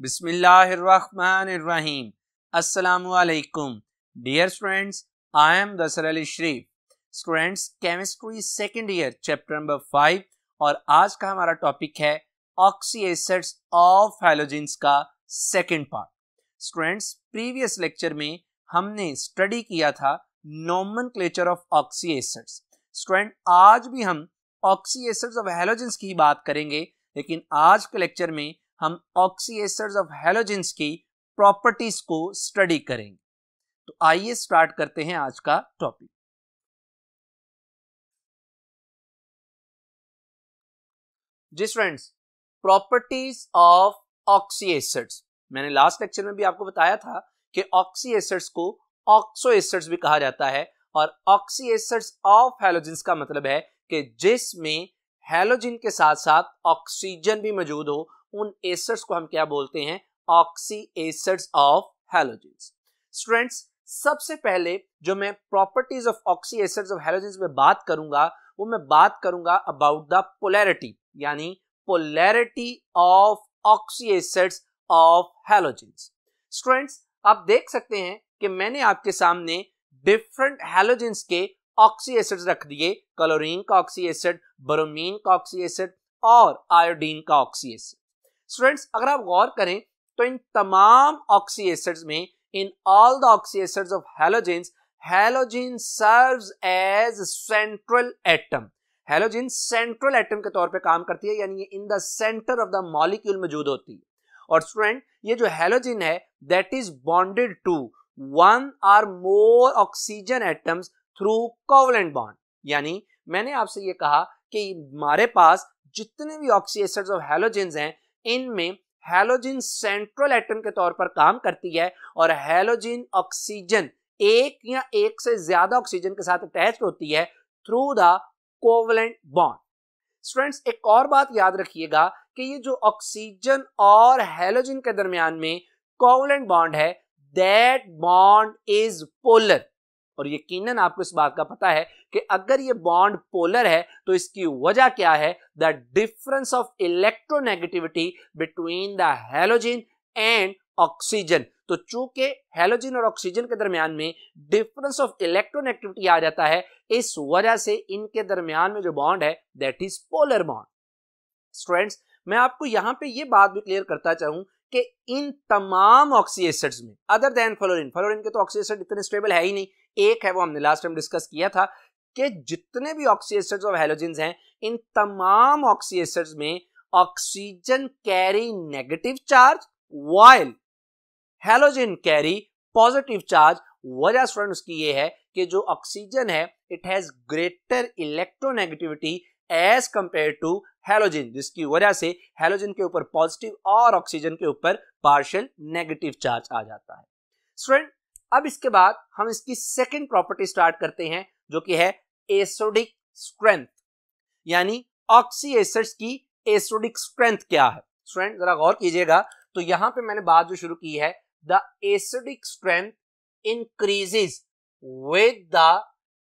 बिस्मिल्लाहिर्रहमानिर्रहीम। अस्सलामुअलैकुम dear students, I am दसर Ali Sharif. Students, chemistry second year chapter number 5 और आज का हमारा टॉपिक है ऑक्सी एसिड्स ऑफ हैलोजेंस का second part. Students, previous lecture में हमने स्टडी किया था nomenclature of oxy acids. Student, आज भी हम ऑक्सी एसिड्स ऑफ हैलोजेंस की बात करेंगे, लेकिन आज के लेक्चर में हम ऑक्सी एसिड्स ऑफ हैलोजेंस की प्रॉपर्टीज को स्टडी करेंगे। तो आइए स्टार्ट करते हैं आज का टॉपिक। जी students, properties of oxy acids. मैंने लास्ट लेक्चर में भी आपको बताया था कि ऑक्सी एसिड्स को ऑक्सो एसिड्स भी कहा जाता है और ऑक्सी एसिड्स ऑफ हैलोजेंस का मतलब है कि जिसमें हैलोजन के साथ साथ ऑक्सीजन भी मौजूद हो, उन एसिड्स को हम क्या बोलते हैं? Oxy acids of halogens. Students, सबसे पहले जो मैं properties of oxy acids of halogens में बात करूंगा वो मैं बात करूंगा अबाउट द पोलैरिटी, यानी polarity of oxy acids of halogens. Students, आप देख सकते हैं कि मैंने आपके सामने डिफरेंट हैलोजेंस के ऑक्सी एसिड्स रख दिए। क्लोरीन का ऑक्सी एसिड, ब्रोमीन का ऑक्सी एसिड और आयोडीन का ऑक्सी एसिड। स्टूडेंट्स, अगर आप गौर करें तो इन तमाम ऑक्सी एसिड्स में, in all the oxy acids of halogens, halogen serves as central atom. Halogen central atom के तौर पे काम करती है, यानी ये in the centre of the molecule मौजूद होती है। और स्टूडेंट, ये जो हैलोजन है that is bonded to one or more oxygen atoms through covalent bond. यानी मैंने आपसे ये कहा कि हमारे पास जितने भी ऑक्सी एसिड्स ऑफ हैलोजेंस हैं, इनमें हैलोजन सेंट्रल एटम के तौर पर काम करती है और हैलोजन ऑक्सीजन एक या एक से ज्यादा ऑक्सीजन के साथ अटैच होती है through the covalent bond. Students, एक और बात याद रखिएगा कि ये जो ऑक्सीजन और हैलोजन के दरमियान में कोवलेंट बॉन्ड है, दैट बॉन्ड इज पोलर। और यकीनन आपको इस बात का पता है कि अगर ये बॉन्ड पोलर है तो इसकी वजह क्या है? The difference of electronegativity between the halogen and oxygen. तो चूंकि हैलोजन और ऑक्सीजन के दरमियान में डिफरेंस ऑफ इलेक्ट्रोनेगेटिविटी आ जाता है, इस वजह से इनके दरमियान में जो बॉन्ड है that is polar bond. Students, मैं आपको यहां पे ये बात भी क्लियर करता चाहूं कि इन तमाम ऑक्सी एसिड्स में, अदर देन फ्लोरीन, फ्लोरीन के तो ऑक्सी एसिड इतने स्टेबल है ही नहीं, एक है वो हमने लास्ट टाइम डिस्कस किया था कि जितने भी ऑक्सी एसिड्स ऑफ हैलोजेंस हैं, इन तमाम ऑक्सी एसिड्स में oxygen carry negative charge while halogen carry positive charge. वजह स्टूडेंट उसकी ये है कि जो ऑक्सीजन है it has greater electronegativity as compare to halogen, जिसकी वजह से हैलोजन के ऊपर पॉजिटिव और ऑक्सीजन के ऊपर पार्शियल नेगेटिव चार्ज आ जाता है। स्टूडेंट, अब इसके बाद हम इसकी सेकंड प्रॉपर्टी स्टार्ट करते हैं, जो कि है एसिडिक स्ट्रेंथ, यानी ऑक्सी एसिड्स की एसिडिक स्ट्रेंथ क्या है। स्टूडेंट, जरा गौर कीजिएगा, तो यहां पे मैंने बात जो शुरू की है, the acidic strength increases with the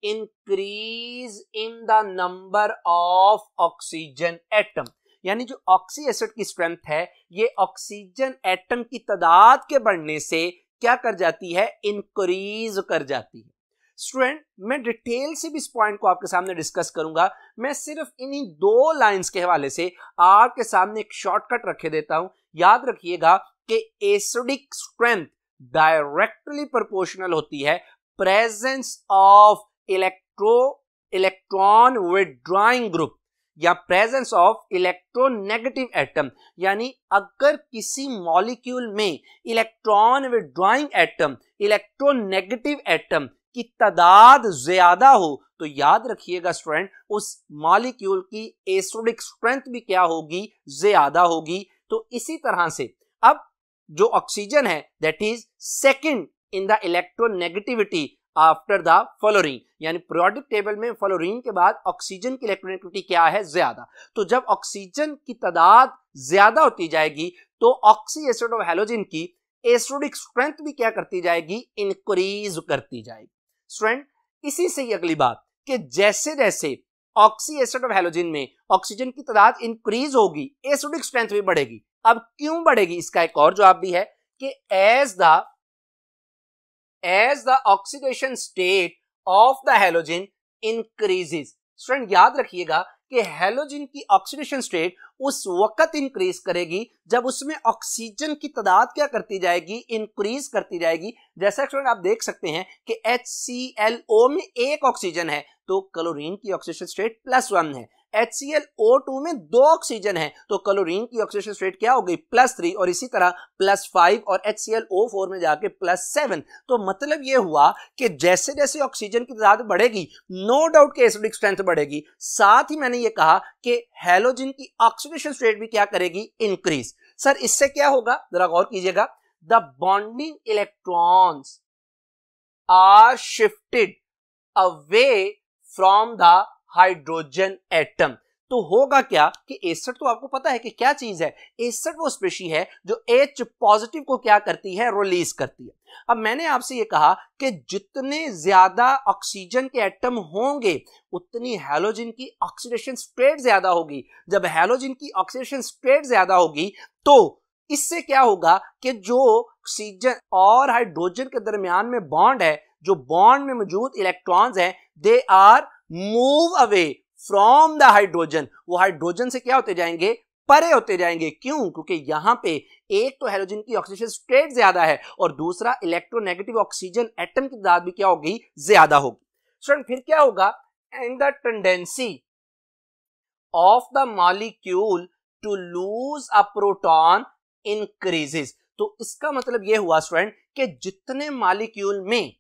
increase in the number of oxygen atom. यानी जो ऑक्सी एसिड की स्ट्रेंथ है, ये ऑक्सीजन एटम की तादाद के बढ़ने से क्या कर जाती है? इंक्रीज कर जाती है। स्टूडेंट, मैं डिटेल से भी इस पॉइंट को आपके सामने डिस्कस करूंगा। मैं सिर्फ इन्हीं दो लाइंस के हवाले से आपके सामने एक शॉर्टकट रखे देता हूं। याद रखिएगा कि एसिडिक स्ट्रेंथ डायरेक्टली प्रोपोर्शनल होती है presence of electron withdrawing group या प्रेजेंस ऑफ इलेक्ट्रोनेगेटिव एटम। यानी अगर किसी मॉलिक्यूल में electron withdrawing atom, electronegative atom की तादाद ज्यादा हो तो याद रखिएगा स्टूडेंट, उस मॉलिक्यूल की एसिडिक स्ट्रेंथ भी क्या होगी? ज्यादा होगी। तो इसी तरह से अब जो ऑक्सीजन है that is second in the electronegativity after the fluorine, यानी पीरियोडिक टेबल में फ्लोरीन के बाद ऑक्सीजन की इलेक्ट्रोनेगेटिविटी क्या है? ज्यादा। तो जब ऑक्सीजन की तादाद ज्यादा होती जाएगी तो ऑक्सी एसिड ऑफ हैलोजन की एसिडिक स्ट्रेंथ भी क्या करती जाएगी? इंक्रीज करती जाएगी। स्टूडेंट, इसी से ही अगली बात कि जैसे जैसे ऑक्सी एसिड ऑफ हैलोजन में ऑक्सीजन की तादाद इंक्रीज होगी, एसिडिक स्ट्रेंथ भी बढ़ेगी। अब क्यों बढ़ेगी, इसका एक और जवाब भी है कि as the oxidation state of the halogen increases. Student याद रखिएगा कि हैलोजन की ऑक्सीडेशन स्टेट उस वक्त इंक्रीज करेगी जब उसमें ऑक्सीजन की तादाद क्या करती जाएगी, इंक्रीज करती जाएगी। जैसा स्टूडेंट आप देख सकते हैं कि HClO में एक ऑक्सीजन है तो क्लोरीन की ऑक्सीडेशन स्टेट +1 है, HClO2 में 2 ऑक्सीजन है तो क्लोरीन की ऑक्सीडेशन स्टेट क्या हो गई, +3, और इसी तरह +5 और HClO4 में जाके +7। तो मतलब ये हुआ कि जैसे जैसे ऑक्सीजन की तादाद बढ़ेगी नो डाउट के एसिडिक स्ट्रेंथ बढ़ेगी। साथ ही मैंने ये कहा कि हैलोजन की ऑक्सीडेशन स्टेट भी क्या करेगी, इंक्रीज। सर इससे क्या होगा, जरा गौर कीजिएगा, the bonding electrons are shifted away from the hydrogen atom. तो होगा क्या कि एसिड तो आपको पता है कि क्या चीज है, एसिड वो स्पेशी है जो H पॉजिटिव को क्या करती है, रिलीज करती है। अब मैंने आपसे ये कहा कि जितने ज्यादा ऑक्सीजन के एटम होंगे उतनी हैलोजन की ऑक्सीडेशन स्टेट ज्यादा होगी। जब हैलोजन की ऑक्सीडेशन स्टेट ज्यादा होगी तो इससे क्या होगा कि जो ऑक्सीजन और हाइड्रोजन के दरमियान में बॉन्ड है, जो बॉन्ड में मौजूद इलेक्ट्रॉन्स हैं, they are move away from the hydrogen. वो हाइड्रोजन से क्या होते जाएंगे, परे होते जाएंगे। क्यों, क्योंकि यहां पे एक तो हैलोजन की ऑक्सीडेशन स्टेट ज्यादा है और दूसरा इलेक्ट्रोनेगेटिव ऑक्सीजन एटम की तादाद भी क्या होगी, ज्यादा होगी। स्टूडेंट फिर क्या होगा, and the tendency of the molecule to lose a proton increases. तो इसका मतलब यह हुआ स्टूडेंट कि जितने मॉलिक्यूल में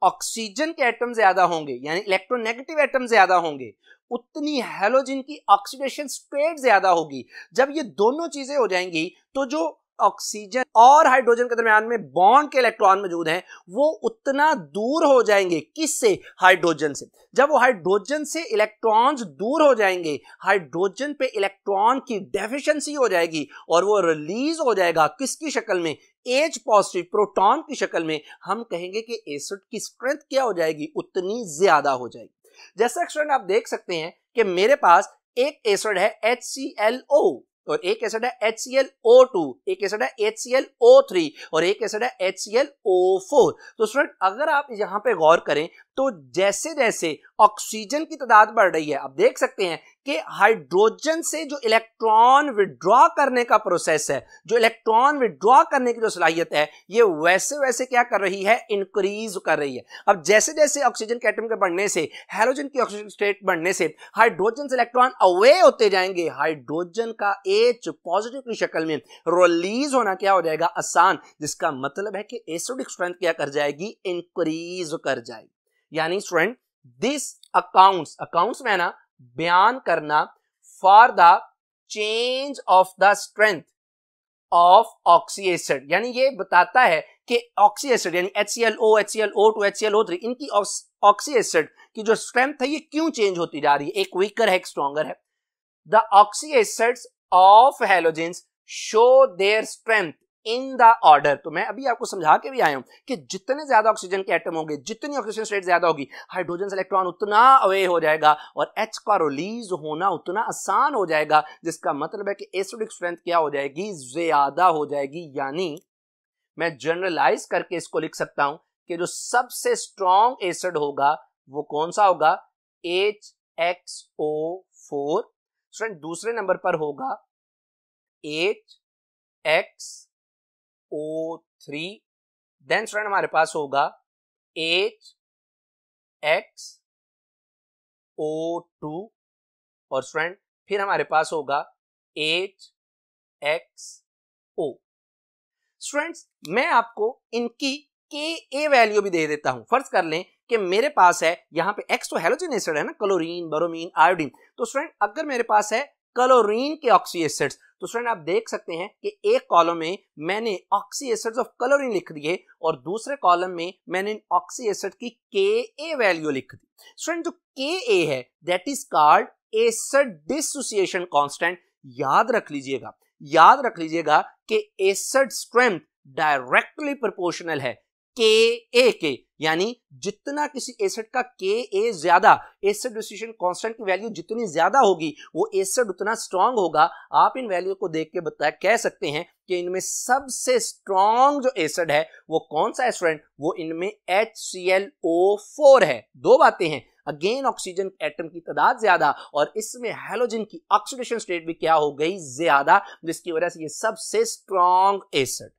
ऑक्सीजन के एटम ज्यादा होंगे यानी इलेक्ट्रोनेगेटिव एटम ज्यादा होंगे उतनी हैलोजन की ऑक्सीडेशन स्टेट ज्यादा होगी। जब ये दोनों चीजें हो जाएंगी तो जो ऑक्सीजन और हाइड्रोजन के दरमियान में बॉन्ड के इलेक्ट्रॉन मौजूद हैं वो उतना दूर हो जाएंगे, किससे, हाइड्रोजन से। जब वो हाइड्रोजन से इलेक्ट्रॉन्स दूर हो जाएंगे, हाइड्रोजन पे इलेक्ट्रॉन की डेफिशिएंसी हो जाएगी और वो रिलीज हो जाएगा किसकी शक्ल में, H पॉजिटिव प्रोटॉन की शक्ल में। हम कहेंगे कि एसिड की स्ट्रेंथ क्या हो जाएगी, उतनी ज्यादा हो जाएगी। जैसा स्टूडेंट आप देख सकते हैं कि मेरे पास एक एसिड है HClO और एक एसिड है HClO2, एक एसिड है HClO3 और एक एसिड है HClO4। तो स्टूडेंट अगर आप यहां पे गौर करें तो जैसे जैसे ऑक्सीजन की तादाद बढ़ रही है, आप देख सकते हैं कि हाइड्रोजन से जो इलेक्ट्रॉन विड्रॉ करने का प्रोसेस है, जो इलेक्ट्रॉन विड्रॉ करने की जो सलाहियत है, ये वैसे वैसे क्या कर रही है, इंक्रीज कर रही है। अब जैसे जैसे ऑक्सीजन के एटम के बढ़ने से, हैलोजन की ऑक्सीजन स्टेट बढ़ने से हाइड्रोजन से इलेक्ट्रॉन अवे होते जाएंगे, हाइड्रोजन का H पॉजिटिव की शक्ल में रिलीज होना क्या हो जाएगा, आसान। जिसका मतलब है कि एसिडिक स्ट्रेंथ क्या कर जाएगी, इंक्रीज कर जाएगी। यानी स्टूडेंट दिस अकाउंट्स में ना बयान करना for the change of the strength of oxy acid, यानी ये बताता है कि ऑक्सी एसिड यानी HClO, HClO2, HClO3 इनकी ऑक्सी एसिड की जो स्ट्रेंथ है ये क्यों चेंज होती जा रही है, एक वीकर है एक स्ट्रॉन्गर है। The oxy acids of halogens show their strength in the order. तो मैं अभी आपको समझा के भी आया हूं कि जितने ज्यादा ऑक्सीजन के एटम होंगे, जितनी ऑक्सीजन स्टेट ज्यादा होगी, हाइड्रोजन से इलेक्ट्रॉन उतना अवे हो जाएगा और H का रिलीज होना उतना आसान हो जाएगा। जिसका मतलब है कि एसिडिक स्ट्रेंथ क्या हो जाएगी, ज्यादा हो जाएगी। यानी मैं जनरलाइज करके इसको लिख सकता हूं कि जो सबसे स्ट्रॉन्ग एसिड होगा वो कौन सा होगा, HXO4। स्टूडेंट दूसरे नंबर पर होगा HXO3। देन स्टूडेंट हमारे पास होगा HXO2 और स्टूडेंट फिर हमारे पास होगा HXO। स्टूडेंट्स मैं आपको इनकी Ka वैल्यू भी दे देता हूं। फर्ज कर लें कि मेरे पास है यहाँ पे X तो हैलोजन एसिड है ना, क्लोरीन, ब्रोमीन, आयोडीन। तो स्टूडेंट अगर मेरे पास है क्लोरीन के ऑक्सी एसिड्स, तो स्टूडेंट आप देख सकते हैं कि एक कॉलम में मैंने ऑक्सी एसिड्स ऑफ क्लोरीन लिख दिए और दूसरे कॉलम में मैंने ऑक्सी एसिड की Ka वैल्यू लिख दी। स्टूडेंट जो Ka है that is called acid dissociation constant. याद रख लीजिएगा कि एसिड स्ट्रेंथ डायरेक्टली प्रोपोर्शनल है Ka के। यानी जितना किसी एसिड का Ka ज्यादा, एसिड डिसोसिएशन कांस्टेंट की वैल्यू जितनी ज्यादा होगी वो एसिड उतना स्ट्रांग होगा। आप इन वैल्यू को देख के कह सकते हैं कि इनमें सबसे स्ट्रांग जो एसिड है वो कौन सा है स्टूडेंट, वो इनमें HClO4 है। दो बातें हैं, अगेन ऑक्सीजन एटम की तादाद ज्यादा और इसमें हैलोजन की ऑक्सीडेशन स्टेट भी क्या हो गई, ज्यादा, जिसकी वजह से ये सबसे स्ट्रांग एसिड।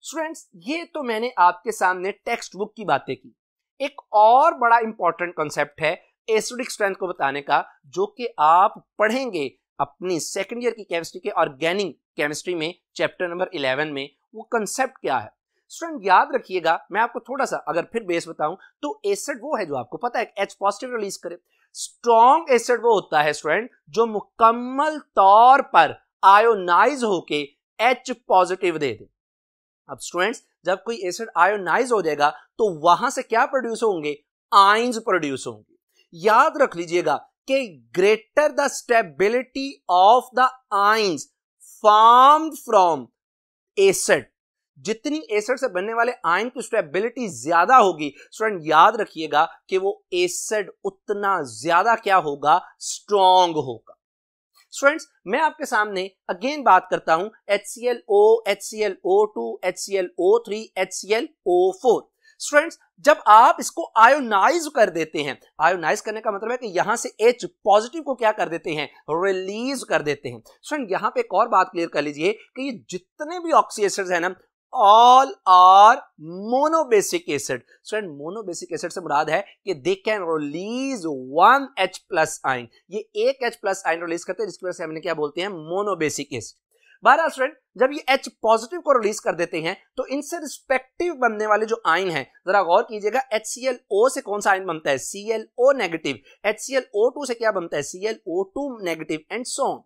स्टूडेंट्स ये तो मैंने आपके सामने टेक्स्ट बुक की बातें की। एक और बड़ा इंपॉर्टेंट कॉन्सेप्ट है एसिडिक स्ट्रेंथ को बताने का, जो कि आप पढ़ेंगे अपनी सेकंड ईयर की केमिस्ट्री के ऑर्गेनिक केमिस्ट्री में चैप्टर नंबर 11 में। वो कंसेप्ट क्या है स्टूडेंट, याद रखिएगा। मैं आपको थोड़ा सा अगर फिर बेस बताऊं तो एसिड वो है जो आपको पता है H पॉजिटिव रिलीज करे। स्ट्रॉन्ग एसिड वो होता है स्टूडेंट जो मुकम्मल तौर पर आयोनाइज होके H पॉजिटिव दे दे। अब स्टूडेंट्स जब कोई एसिड आयोनाइज हो जाएगा तो वहां से क्या प्रोड्यूस होंगे, आयंस प्रोड्यूस होंगे। याद रख लीजिएगा कि greater the stability of the ions formed from acid, जितनी एसिड से बनने वाले आयन की स्टेबिलिटी ज्यादा होगी स्टूडेंट याद रखिएगा कि वो एसिड उतना ज्यादा क्या होगा, स्ट्रॉन्ग होगा। स्टूडेंट्स मैं आपके सामने अगेन बात करता हूं HClO, HClO2, HClO3, HClO4। Students जब आप इसको आयोनाइज कर देते हैं, आयोनाइज करने का मतलब है कि यहां से H पॉजिटिव को क्या कर देते हैं, रिलीज कर देते हैं। स्टूडेंट यहां पे एक और बात क्लियर कर लीजिए कि ये जितने भी ऑक्सी एसिड्स हैं ना, all are monobasic acid. Student monobasic acid से मुराद है कि they can release 1 H plus ion, ये एक H प्लस आयन रिलीज करते हैं, जिसकी वजह से हमने क्या बोलते हैं, मोनोबेसिक एसिड। बहरहाल स्टूडेंट जब ये H पॉजिटिव को रिलीज कर देते हैं तो इनसे रिस्पेक्टिव बनने वाले जो आयन है, जरा गौर कीजिएगा, HClO से कौन सा आयन बनता है, ClO नेगेटिव, HClO2 से क्या बनता है, ClO2 negative, and so on.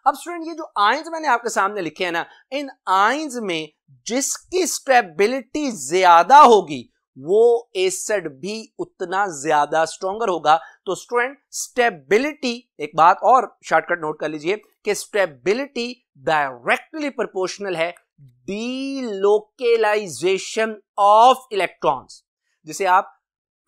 अब स्टूडेंट ये जो आयंस मैंने आपके सामने लिखे हैं ना, इन आयंस में जिसकी स्टेबिलिटी ज्यादा होगी वो एसिड भी उतना ज्यादा स्ट्रॉन्गर होगा। तो स्टूडेंट स्टेबिलिटी, एक बात और शॉर्टकट नोट कर लीजिए कि स्टेबिलिटी डायरेक्टली प्रोपोर्शनल है डीलोकेलाइजेशन ऑफ इलेक्ट्रॉन्स, जिसे आप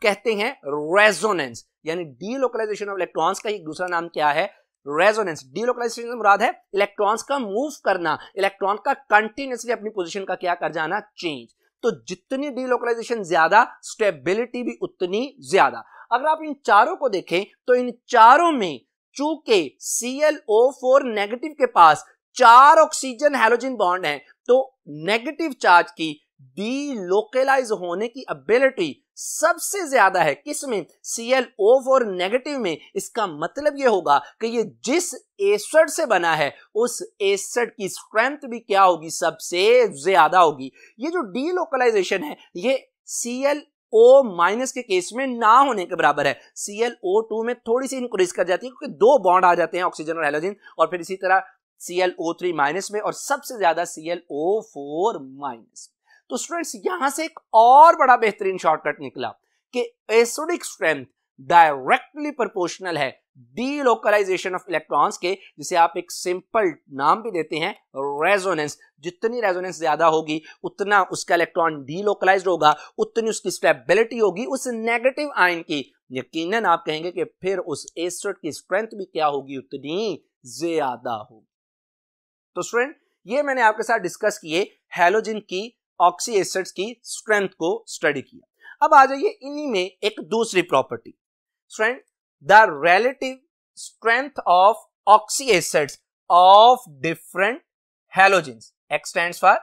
कहते हैं रेजोनेंस। यानी डीलोकलाइजेशन ऑफ इलेक्ट्रॉन्स का एक दूसरा नाम क्या है, रेजोनेंस। डीलोकलाइजेशन से मुराद है इलेक्ट्रॉन्स का मूव करना, इलेक्ट्रॉन का कंटिन्यूअसली अपनी पोजीशन का क्या कर जाना, चेंज। तो जितनी डीलोकलाइजेशन ज्यादा, स्टेबिलिटी भी उतनी ज्यादा। अगर आप इन चारों को देखें तो इन चारों में चूंकि ClO4 नेगेटिव के पास 4 ऑक्सीजन हैलोजन बॉन्ड हैं, तो नेगेटिव चार्ज की डीलोकलाइज होने की एबिलिटी सबसे ज्यादा है किसमें, ClO4 नेगेटिव में। इसका मतलब यह होगा कि ये जिस एसिड से बना है उस एसिड की स्ट्रेंथ भी क्या होगी, सबसे ज्यादा होगी। ये जो डीलोकलाइजेशन है ये ClO माइनस के केस में ना होने के बराबर है। ClO2 में थोड़ी सी इंक्रीज कर जाती है क्योंकि 2 बॉन्ड आ जाते हैं ऑक्सीजन और हैलोजन, और फिर इसी तरह ClO3 माइनस में, और सबसे ज्यादा ClO4 माइनस। तो स्टूडेंट्स यहां से एक और बड़ा बेहतरीन शॉर्टकट निकला कि एसिडिक स्ट्रेंथ डायरेक्टली प्रोपोर्शनल है डीलोकलाइजेशन ऑफ इलेक्ट्रॉन्स के, जिसे आप एक सिंपल नाम भी देते हैं, रेजोनेंस। जितनी रेजोनेंस ज्यादा होगी उतना उसका इलेक्ट्रॉन डीलोकलाइज्ड होगा, उतनी उसकी स्टेबिलिटी होगी उस नेगेटिव आयन की। यकीनन आप कहेंगे कि फिर उस एसिड की स्ट्रेंथ भी क्या होगी, उतनी ज्यादा होगी। तो स्टूडेंट ये मैंने आपके साथ डिस्कस किए हैलोजन की ऑक्सी एसिड्स की स्ट्रेंथ को स्टडी किया। अब आ जाइए इन्हीं में एक दूसरी property, student the relative strength of oxy acids of different halogens. X stands for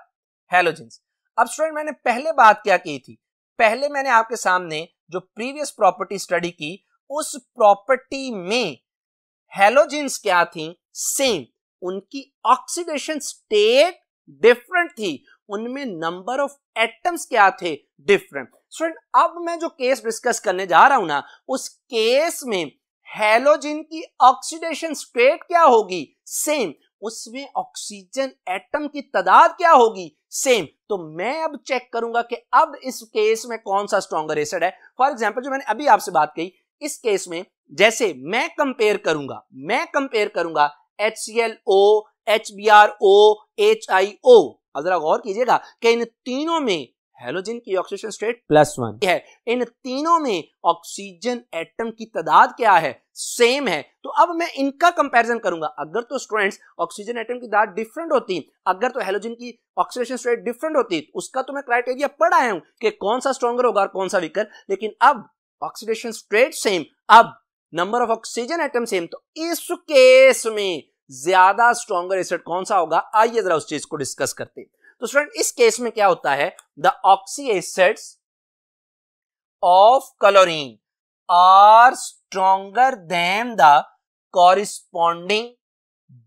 halogens. अब स्टूडेंट मैंने पहले बात क्या की थी, पहले मैंने आपके सामने जो प्रीवियस प्रॉपर्टी स्टडी की उस प्रॉपर्टी में हैलोजेंस क्या थी, सेम, उनकी ऑक्सीडेशन स्टेट डिफरेंट थी, उनमें नंबर ऑफ एटम्स क्या थे, डिफरेंट। स्टूडेंट अब मैं जो केस डिस्कस करने जा रहा हूं ना, उस केस में हैलोजन की ऑक्सीडेशन स्टेट क्या होगी, सेम, उसमें ऑक्सीजन एटम की तादाद क्या होगी, सेम। तो मैं अब चेक करूंगा कि अब इस केस में कौन सा स्ट्रॉन्गर एसिड है। फॉर एग्जांपल जो मैंने अभी आपसे बात कही, इस केस में जैसे मैं कंपेयर करूंगा HClO, HBrO, HIO। अब जरा गौर कीजिएगा कि इन तीनों में हैलोजन की ऑक्सीडेशन स्टेट +1 है। इन तीनों में ऑक्सीजन एटम की तादाद क्या है, सेम है। तो अब मैं इनका कंपैरिजन करूंगा। अगर तो स्टूडेंट्स ऑक्सीजन एटम की तादाद डिफरेंट होती, अगर तो हैलोजन की ऑक्सीडेशन स्टेट डिफरेंट होती, उसका तो मैं क्राइटेरिया पढ़ आया हूं कि कौन सा स्ट्रॉन्गर होगा और कौन सा वीकर। लेकिन अब ऑक्सीडेशन स्टेट सेम, अब number of oxygen atom same, तो इस केस में ज्यादा स्ट्रॉन्गर एसिड कौन सा होगा, आइए जरा उस चीज को डिस्कस करते हैं। तो स्टूडेंट इस केस में क्या होता है, the oxy acids of chlorine are stronger than the corresponding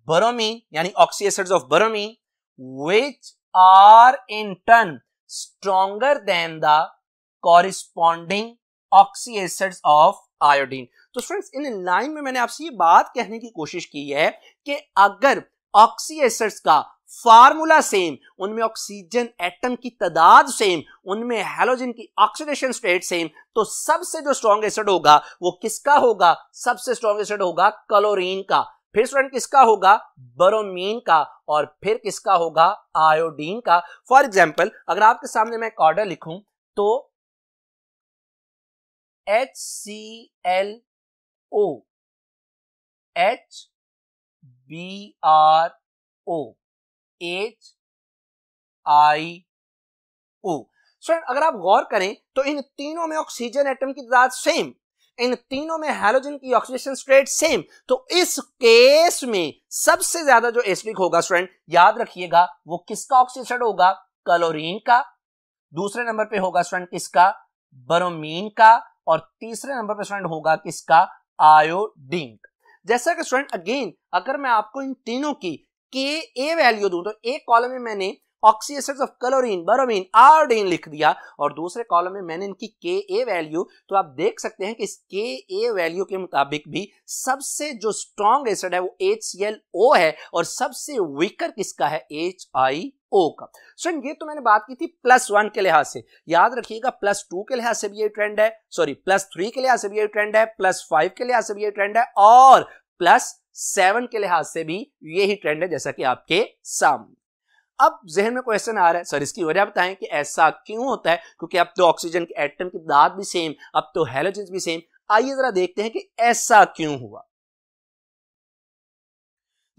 bromine, यानी oxy acids of bromine which are in turn stronger than the corresponding oxy acids of iodine. तो स्टूडेंट्स इन लाइन में मैंने आपसे ये बात कहने की कोशिश की है कि अगर ऑक्सी एसिड्स का फार्मूला सेम, उनमें ऑक्सीजन एटम की तादाद सेम, उनमें हैलोजन की ऑक्सीडेशन स्टेट सेम, तो सबसे जो स्ट्रॉन्ग एसिड होगा वो किसका होगा, सबसे स्ट्रॉन्ग एसिड होगा क्लोरीन का। फिर स्टूडेंट किसका होगा, ब्रोमीन का, और फिर किसका होगा, आयोडीन का। फॉर एग्जाम्पल अगर आपके सामने मैं एक ऑर्डर लिखूं तो HClO, HBrO, HIO। स्टूडेंट अगर आप गौर करें तो इन तीनों में ऑक्सीजन एटम की तादाद सेम, इन तीनों में हैलोजन की ऑक्सीडेशन स्टेट सेम। तो इस केस में सबसे ज्यादा जो एसिडिक होगा स्टूडेंट याद रखिएगा वो किसका ऑक्सीडेशन होगा, क्लोरीन का। दूसरे नंबर पे होगा स्टूडेंट किसका, ब्रोमीन का। और तीसरे नंबर पे स्टूडेंट होगा किसका, आयोडीन। जैसा कि स्टूडेंट अगेन अगर मैं आपको इन तीनों की Ka वैल्यू दूं तो एक कॉलम में मैंने oxy acids of chlorine, bromine, iodine लिख दिया और दूसरे कॉलम में मैंने इनकी Ka वैल्यू, तो आप देख सकते हैं कि इस Ka वैल्यू के मुताबिक भी सबसे जो स्ट्रॉन्ग एसिड है वो HClO है और सबसे वीकर किसका है, HIO का। स्टूडेंट ये तो मैंने बात की थी +1 के लिहाज से, याद रखिएगा +2 के लिहाज से भी ये ट्रेंड है, सॉरी +3 के लिहाज से भी ये ट्रेंड है, +5 के लिहाज से भी ये ट्रेंड है और +7 के लिहाज से भी यही ट्रेंड है जैसा कि आपके सामने। अब जहन में क्वेश्चन आ रहा है, सर इसकी वजह बताएं कि ऐसा क्यों होता है, क्योंकि अब तो ऑक्सीजन के एटम की तादाद भी सेम, अब तो हैलोजन भी सेम। आइए जरा देखते हैं कि ऐसा क्यों हुआ।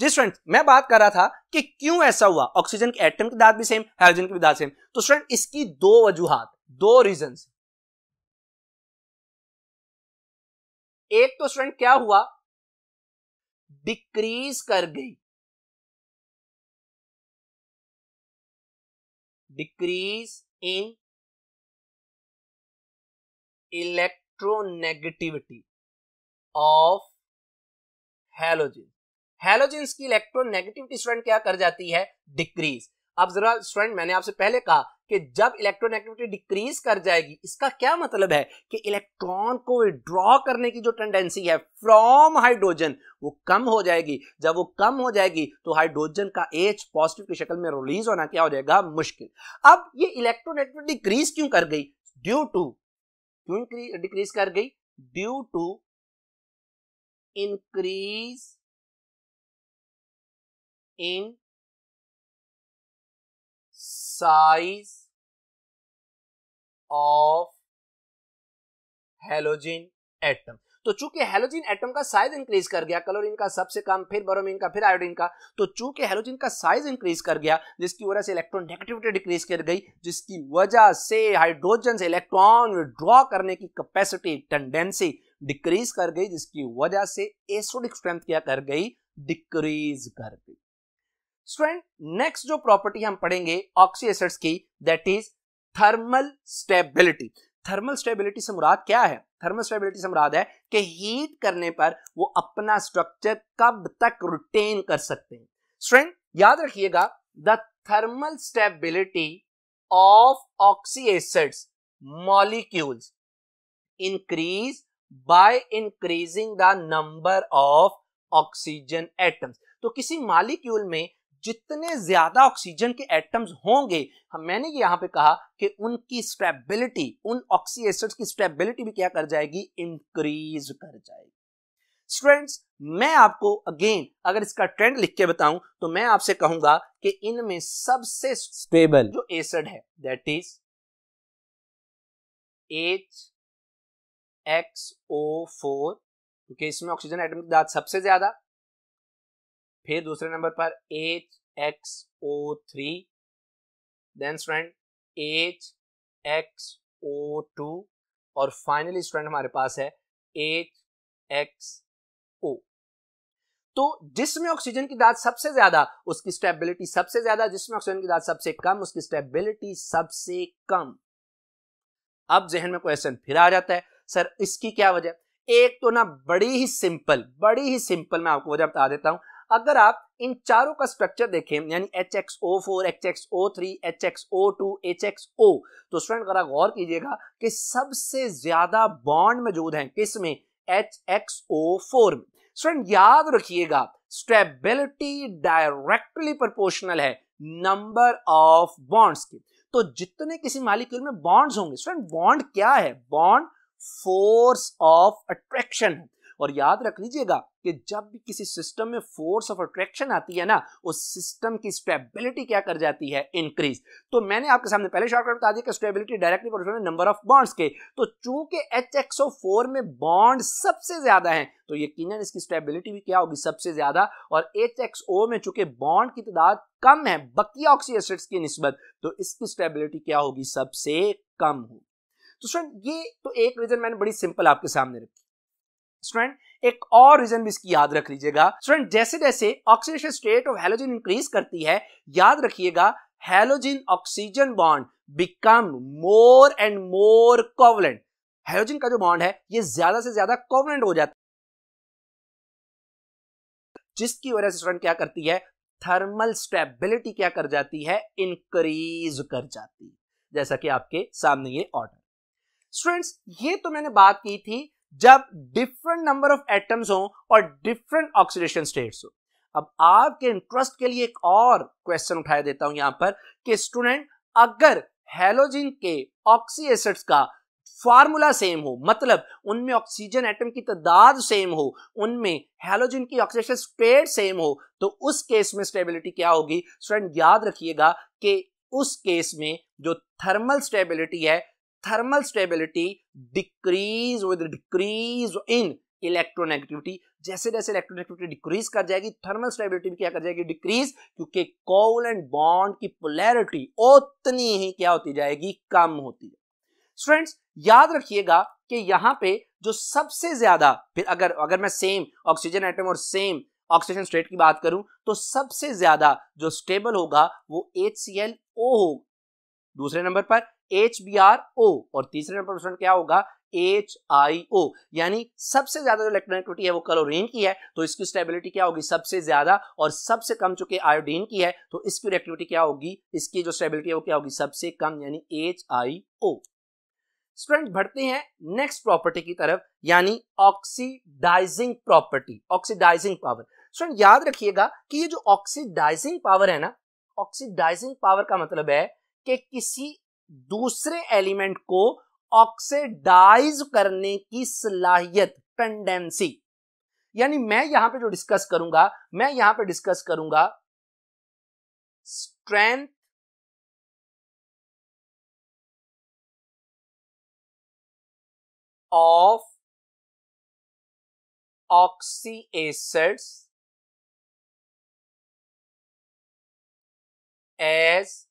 जी स्टूडेंट मैं बात कर रहा था कि क्यों ऐसा हुआ, ऑक्सीजन के एटम की तादाद भी सेम, हैलोजन की तादाद सेम। तो स्टूडेंट इसकी दो वजूहात, दो रीजंस। एक तो स्टूडेंट क्या हुआ, डिक्रीज कर गई, decrease in electronegativity of halogen. Halogens की इलेक्ट्रोनेगेटिविटी स्टूडेंट क्या कर जाती है, डिक्रीज। अब जरा स्टूडेंट मैंने आपसे पहले कहा कि जब इलेक्ट्रोनेगेटिविटी डिक्रीज कर जाएगी इसका क्या मतलब है कि इलेक्ट्रॉन को विड्रॉ करने की जो टेंडेंसी है फ्रॉम हाइड्रोजन वो कम हो जाएगी। जब वो कम हो जाएगी तो हाइड्रोजन का H पॉजिटिव की शक्ल में रिलीज होना क्या हो जाएगा, मुश्किल। अब ये इलेक्ट्रोनेगेटिविटी डिक्रीज क्यों कर गई, ड्यू टू, क्यों डिक्रीज कर गई, due to increase in size of halogen atom. तो चूंकि हैलोजन एटम का साइज इंक्रीज कर गया, क्लोरीन का सबसे कम, फिर ब्रोमीन का, फिर आयोडीन का, तो चूंकि हैलोजन का साइज इंक्रीज कर गया जिसकी वजह से इलेक्ट्रोनेगेटिविटी डिक्रीज कर गई, जिसकी वजह से हाइड्रोजन से इलेक्ट्रॉन विड्रॉ करने की कैपेसिटी, टेंडेंसी डिक्रीज कर गई, जिसकी वजह से एसिडिक स्ट्रेंथ क्या कर गई, डिक्रीज कर गई। स्टूडेंट नेक्स्ट जो प्रॉपर्टी हम पढ़ेंगे ऑक्सी एसिड्स की, that is thermal stability. Thermal stability से मुराद क्या है, थर्मल स्टेबिलिटी से मुराद है कि हीट करने पर वो अपना स्ट्रक्चर कब तक रिटेन कर सकते हैं। स्टूडेंट याद रखिएगा, the thermal stability of oxy acids molecules increase by increasing the number of oxygen atoms. तो किसी मॉलिक्यूल में जितने ज्यादा ऑक्सीजन के एटम्स होंगे, मैंने यहां पे कहा कि उनकी स्टेबिलिटी, उन ऑक्सी एसिड्स की स्टेबिलिटी भी क्या कर जाएगी, इंक्रीज कर जाएगी। स्टूडेंट्स मैं आपको अगेन अगर इसका ट्रेंड लिख के बताऊं तो मैं आपसे कहूंगा कि इनमें सबसे स्टेबल जो एसिड है दैट इज HXO4 क्योंकि इसमें ऑक्सीजन एटम की तादाद सबसे ज्यादा, फिर दूसरे नंबर पर HXO3, देन स्टूडेंट HXO2 और फाइनली स्टूडेंट हमारे पास है HXO। तो जिसमें ऑक्सीजन की तादाद सबसे ज्यादा उसकी स्टेबिलिटी सबसे ज्यादा, जिसमें ऑक्सीजन की तादाद सबसे कम उसकी स्टेबिलिटी सबसे कम। अब जहन में क्वेश्चन फिर आ जाता है, सर इसकी क्या वजह? एक तो ना बड़ी ही सिंपल मैं आपको वजह बता देता हूं। अगर आप इन चारों का स्ट्रक्चर देखें यानी HXO4, HXO3, HXO2, HXO, तो स्टूडेंट अगर गौर कीजिएगा कि सबसे ज्यादा बॉन्ड मौजूद हैं किसमें? HXO4 में। स्टूडेंट याद रखिएगा स्टेबिलिटी डायरेक्टली प्रोपोर्शनल है नंबर ऑफ बॉन्ड्स की। तो जितने किसी मॉलिक्यूल में बॉन्ड्स होंगे, स्टूडेंट बॉन्ड क्या है? बॉन्ड फोर्स ऑफ अट्रैक्शन है। और याद रख लीजिएगा कि जब भी किसी सिस्टम में फोर्स ऑफ अट्रैक्शन आती है ना, उस सिस्टम की स्टेबिलिटी क्या कर जाती है? इंक्रीज। तो मैंने आपके सामने पहले शॉर्टकट बता दिया कि स्टेबिलिटी डायरेक्टली प्रोपोर्शनल है नंबर ऑफ बॉन्ड्स के। तो चूंकि HXO4 में बॉन्ड सबसे ज्यादा हैं, तो यकीनन इसकी स्टेबिलिटी भी क्या होगी? सबसे ज्यादा। और HXO में चूंकि बॉन्ड की तादाद कम है बाकी ऑक्सी एसिड्स की निस्बत, तो इसकी स्टेबिलिटी क्या होगी? सबसे कम होगी। तो स्टूडेंट ये तो एक रीजन मैंने बड़ी सिंपल आपके सामने रखी। स्टूडेंट एक और रीजन भी इसकी याद रख लीजिएगा। स्टूडेंट जैसे जैसे oxidation state of halogen increase करती है, याद रखिएगा halogen oxygen bond become more and more covalent. Halogen का जो बॉन्ड है ये ज्यादा से ज्यादा कोवलेंट हो जाता है, जिसकी वजह से स्टूडेंट क्या करती है? थर्मल स्टेबिलिटी क्या कर जाती है? इंक्रीज कर जाती है, जैसा कि आपके सामने ये ऑर्डर। स्टूडेंट्स ये तो मैंने बात की थी जब डिफरेंट नंबर ऑफ एटम्स हो और डिफरेंट ऑक्सीडेशन स्टेट्स हो। अब आपके इंटरेस्ट के लिए एक और क्वेश्चन उठाया देता हूं यहां पर कि स्टूडेंट अगर हैलोजन के ऑक्सी एसिड्स का फार्मूला सेम हो, मतलब उनमें ऑक्सीजन एटम की तादाद सेम हो, उनमें हैलोजन की ऑक्सीडेशन स्टेट सेम हो, तो उस केस में स्टेबिलिटी क्या होगी? स्टूडेंट याद रखिएगा कि उस केस में जो थर्मल स्टेबिलिटी है, thermal stability decrease with decrease in electronegativity. जैसे जैसे इलेक्ट्रोनेगेटिविटी डिक्रीज कर जाएगी, थर्मल स्टेबिलिटी भी क्या कर जाएगी? डिक्रीज, क्योंकि कोवलेंट बॉन्ड की पोलैरिटी उतनी ही क्या होती जाएगी? कम होती है। स्टूडेंट्स याद रखिएगा कि यहां पे जो सबसे ज्यादा, फिर अगर मैं सेम ऑक्सीजन एटम और सेम ऑक्सीजन स्टेट की बात करूं, तो सबसे ज्यादा जो स्टेबल होगा वो HClO होगा, दूसरे नंबर पर HBrO और तीसरे नंबर पर क्या होगा? HIO। यानी सबसे ज्यादा जो इलेक्ट्रोनेगेटिविटी है वो क्लोरीन की है, तो इसकी स्टेबिलिटी क्या होगी? सबसे ज्यादा। और सबसे कम चूंकि आयोडीन की है, तो इसकी रिएक्टिविटी क्या होगी? इसकी जो स्टेबिलिटी है वो क्या होगी? सबसे कम, यानी HIO। स्टूडेंट बढ़ते हैं नेक्स्ट प्रॉपर्टी की तरफ, यानी oxidising property, oxidising power. Student याद रखिएगा कि ये जो ऑक्सीडाइजिंग पावर है ना, ऑक्सीडाइजिंग पावर का मतलब है कि किसी दूसरे एलिमेंट को ऑक्सीडाइज करने की सलाहियत, टेंडेंसी। यानी मैं यहां पे जो डिस्कस करूंगा, मैं यहां पे डिस्कस करूंगा strength of oxy acids as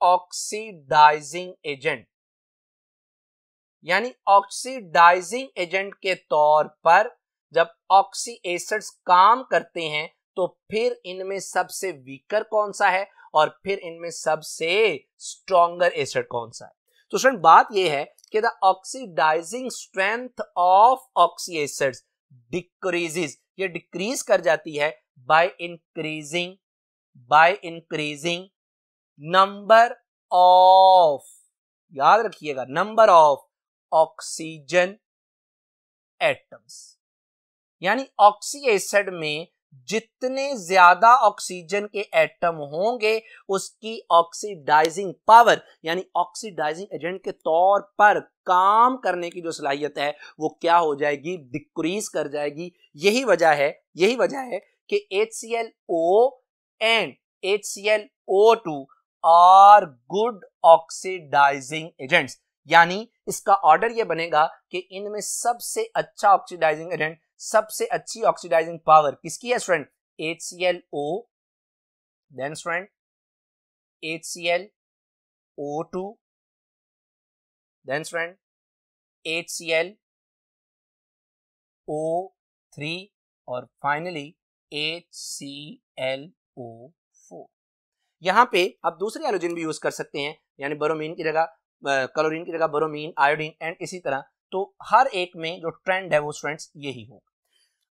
oxidising agent. यानी ऑक्सीडाइजिंग एजेंट के तौर पर जब ऑक्सी एसिड्स काम करते हैं, तो फिर इनमें सबसे वीकर कौन सा है और फिर इनमें सबसे स्ट्रॉन्गर एसिड कौन सा है? तो स्टूडेंट बात यह है कि the oxidising strength of oxy acids decreases, ये डिक्रीज कर जाती है बाय इंक्रीजिंग नंबर ऑफ, याद रखिएगा, नंबर ऑफ ऑक्सीजन एटम्स। यानी ऑक्सी एसिड में जितने ज्यादा ऑक्सीजन के एटम होंगे, उसकी ऑक्सीडाइजिंग पावर यानी ऑक्सीडाइजिंग एजेंट के तौर पर काम करने की जो सलाहियत है वो क्या हो जाएगी? डिक्रीज कर जाएगी। यही वजह है कि HClO and HClO2 are good oxidising agents. यानी इसका ऑर्डर ये बनेगा कि इनमें सबसे अच्छा ऑक्सीडाइजिंग एजेंट, सबसे अच्छी ऑक्सीडाइजिंग पावर किसकी है student? HClO, then student HClO2, then student HClO3 और फाइनली HClO4। यहां पे आप दूसरे हैलोजन भी यूज कर सकते हैं, यानी बोरोमीन की जगह क्लोरीन की जगह बोरोमीन, आयोडीन एंड इसी तरह। तो हर एक में जो ट्रेंड है वो स्टूडेंट्स यही होगा।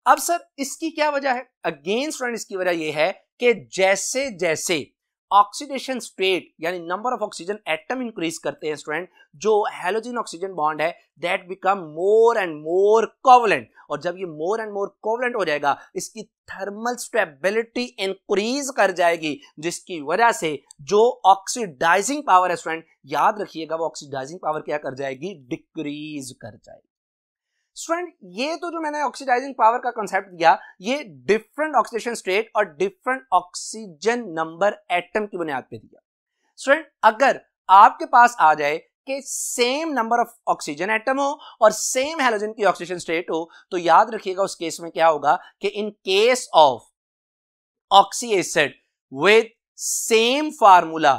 अब सर इसकी क्या वजह है? अगेन स्टूडेंट इसकी वजह ये है कि जैसे जैसे ऑक्सीडेशन स्टेट यानी number of oxygen atom increase करते हैं स्टूडेंट, जो हैलोजन ऑक्सीजन बॉन्ड है that become more and more covalent, और जब ये मोर एंड मोर कोवलेंट हो जाएगा इसकी थर्मल स्टेबिलिटी इंक्रीज कर जाएगी, जिसकी वजह से जो ऑक्सीडाइजिंग पावर है स्टूडेंट, याद रखिएगा वो ऑक्सीडाइजिंग पावर क्या कर जाएगी? डिक्रीज कर जाएगी। स्टूडेंट ये तो जो मैंने ऑक्सीडाइजिंग पावर का कॉन्सेप्ट दिया, ये डिफरेंट ऑक्सीडेशन स्टेट और डिफरेंट ऑक्सीजन नंबर एटम की बुनियाद पे दिया। स्टूडेंट अगर आपके पास आ जाए कि same number of oxygen atom हो और सेम हैलोजन की ऑक्सीडेशन स्टेट हो, तो याद रखिएगा उस केस में क्या होगा कि in case of oxy acid with same formula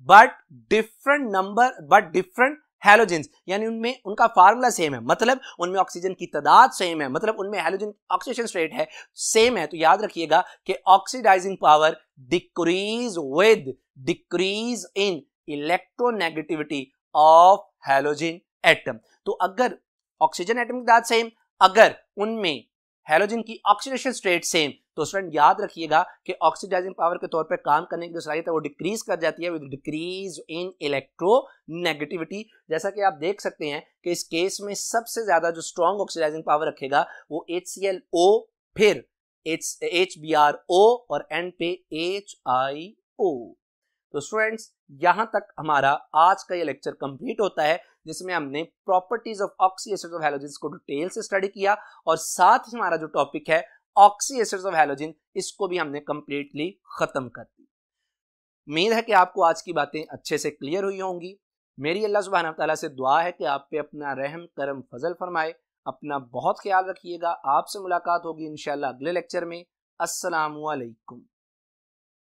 but different halogens, यानी उनमें उनका फार्मूला सेम है, मतलब उनमें ऑक्सीजन की तादाद सेम है, मतलब उनमें हैलोजन ऑक्सीडेशन स्टेट है सेम है, तो याद रखिएगा कि oxidising power decrease with decrease in electronegativity of halogen atom. तो अगर ऑक्सीजन एटम की तादाद सेम, अगर उनमें हैलोजन की ऑक्सीडेशन स्टेट सेम, तो स्टूडेंट याद रखिएगा कि ऑक्सीडाइजिंग पावर के तौर पे काम करने की जो सलाहियत है वो डिक्रीज कर जाती है विद डिक्रीज इन इलेक्ट्रोनेगेटिविटी। जैसा कि आप देख सकते हैं कि इस केस में सबसे ज्यादा जो स्ट्रॉन्ग ऑक्सीडाइजिंग पावर रखेगा वो HClO, फिर HBrO और एंड पे HIO। तो स्टूडेंट्स यहां तक हमारा आज का ये लेक्चर कंप्लीट होता है, जिसमें हमने properties of oxy acids of halogens को डिटेल से स्टडी किया, और साथ ही हमारा जो टॉपिक है ऑक्सी एसिड्स ऑफ हैलोजन, इसको भी हमने कंप्लीटली खत्म कर दी। उम्मीद है कि आपको आज की बातें अच्छे से क्लियर हुई होंगी। मेरी अल्लाह सुब्हानहू व तआला से दुआ है कि आप पे अपना रहम करम फजल फरमाए। अपना बहुत ख्याल रखिएगा। आपसे मुलाकात होगी इंशाअल्लाह अगले लेक्चर में। अस्सलामु अलैकुम।